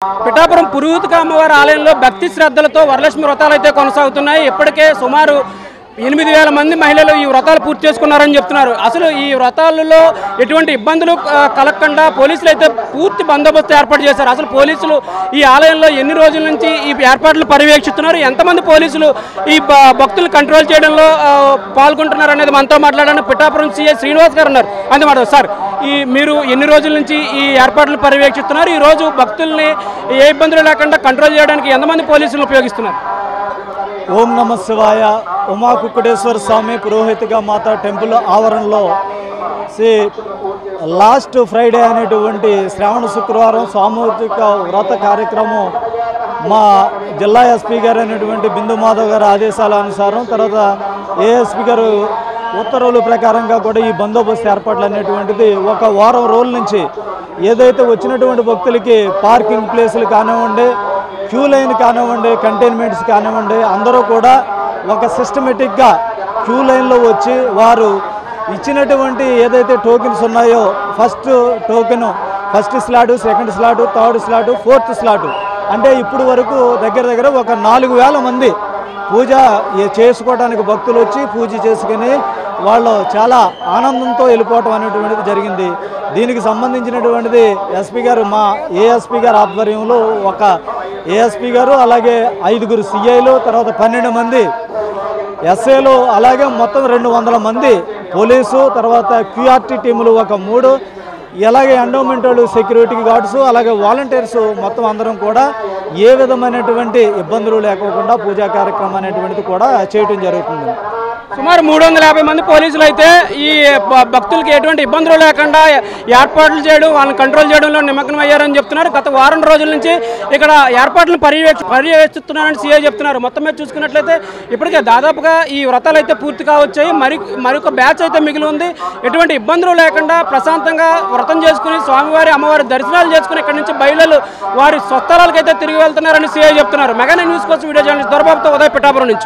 పిఠాపురం పురుహూతిక అమ్మవారి ఆలయంలో భక్తి శ్రద్ధలతో వరలక్ష్మి వ్రతాలు అయితే కొనసాగుతున్నాయి. ఇప్పటికే సుమారు 8,000 మంది మహిళలు ఈ వ్రతాలు పూర్తి చేసుకున్నారని చెప్తున్నారు. అసలు ఈ వ్రతాలలో ఎటువంటి ఇబ్బందులు కలగకుండా పోలీసులు అయితే పూర్తి బందోబస్తు ఏర్పాటు చేశారు. అసలు పోలీసులు ఈ ఆలయంలో ఎన్ని రోజుల నుంచి ఈ ఏర్పాట్లు పర్యవేక్షిస్తున్నారు, ఎంతమంది పోలీసులు ఈ భక్తులు కంట్రోల్ చేయడంలో పాల్గొంటున్నారు అనేది మనతో మాట్లాడడానికి పిఠాపురం సిఐ శ్రీనివాస్ గారు ఉన్నారు. అందుమాట సార్, మీరు ఎన్ని రోజుల నుంచి ఈ ఏర్పాట్లు పర్యవేక్షిస్తున్నారు? ఈ రోజు భక్తుల్ని ఏ ఇబ్బందులు లేకుండా కంట్రోల్ చేయడానికి ఎంతమంది పోలీసులు ఉపయోగిస్తున్నారు? ఓం నమ శివాయ. ఉమా కుక్కటేశ్వర స్వామి పురోహితిక మాత టెంపుల్ ఆవరణలో లాస్ట్ ఫ్రైడే అనేటువంటి శ్రావణ శుక్రవారం సామూహిక వ్రత కార్యక్రమం మా జిల్లా ఎస్పీ గారు అనేటువంటి బిందు మాధవ్ గారి ఆదేశాల అనుసారం, తర్వాత ఏఎస్పీ గారు ఉత్తర్వుల ప్రకారంగా కూడా ఈ బందోబస్తు ఏర్పాట్లు అనేటువంటిది ఒక వారం రోజుల నుంచి ఏదైతే వచ్చినటువంటి భక్తులకి పార్కింగ్ ప్లేసులు కానివ్వండి, క్యూ లైన్ కానివ్వండి, కంటైన్మెంట్స్ కానివ్వండి, అందరూ కూడా ఒక సిస్టమేటిక్గా క్యూ లైన్లో వచ్చి వారు ఇచ్చినటువంటి ఏదైతే టోకెన్స్ ఉన్నాయో, first token first slot, second slot, third slot, fourth slot, అంటే ఇప్పుడు వరకు దగ్గర ఒక 4,000 మంది పూజ చేసుకోవడానికి భక్తులు వచ్చి పూజ చేసుకుని వాళ్ళు చాలా ఆనందంతో వెళ్ళిపోవటం అనేటువంటిది జరిగింది. దీనికి సంబంధించినటువంటిది ఎస్పీ గారు, మా ఏఎస్పీ గారు ఆధ్వర్యంలో ఒక ఏఎస్పీ గారు, అలాగే 5 సిఐలు, తర్వాత 12 మంది ఎస్ఏలు, అలాగే మొత్తం 200 మంది పోలీసు, తర్వాత క్యూఆర్టీ టీములు ఒక 3, అలాగే ఎండోమెంటల్ సెక్యూరిటీ గార్డ్స్, అలాగే వాలంటీర్స్ మొత్తం అందరం కూడా ఏ విధమైనటువంటి ఇబ్బందులు లేకోకుండా పూజా కార్యక్రమం అనేటువంటిది కూడా చేయటం జరుగుతుంది. సుమారు 350 మంది పోలీసులు అయితే ఈ భక్తులకి ఎటువంటి ఇబ్బందులు లేకుండా ఏర్పాట్లు చేయడం, వాళ్ళని కంట్రోల్ చేయడంలో నిమగ్నం అయ్యారని చెప్తున్నారు. గత వారం రోజుల నుంచి ఇక్కడ ఏర్పాట్లను పర్యవేక్షిస్తున్నారని సీఐ చెప్తున్నారు. మొత్తం మీద చూసుకున్నట్లయితే ఇప్పటికే దాదాపుగా ఈ వ్రతాలు అయితే పూర్తిగా వచ్చాయి. మరొక బ్యాచ్ అయితే మిగిలి ఉంది. ఎటువంటి ఇబ్బందులు లేకుండా ప్రశాంతంగా వ్రతం చేసుకుని స్వామివారి అమ్మవారి దర్శనాలు చేసుకుని ఇక్కడ నుంచి బయలు వారి స్వస్థలాలకు అయితే తిరిగి వెళ్తున్నారని సీఐ చెప్తున్నారు. మెగా న్యూస్ కోసం వీడియో జర్నలిస్ట్ దొరబాబుతో ఉదయ్, పిఠాపురం నుంచి.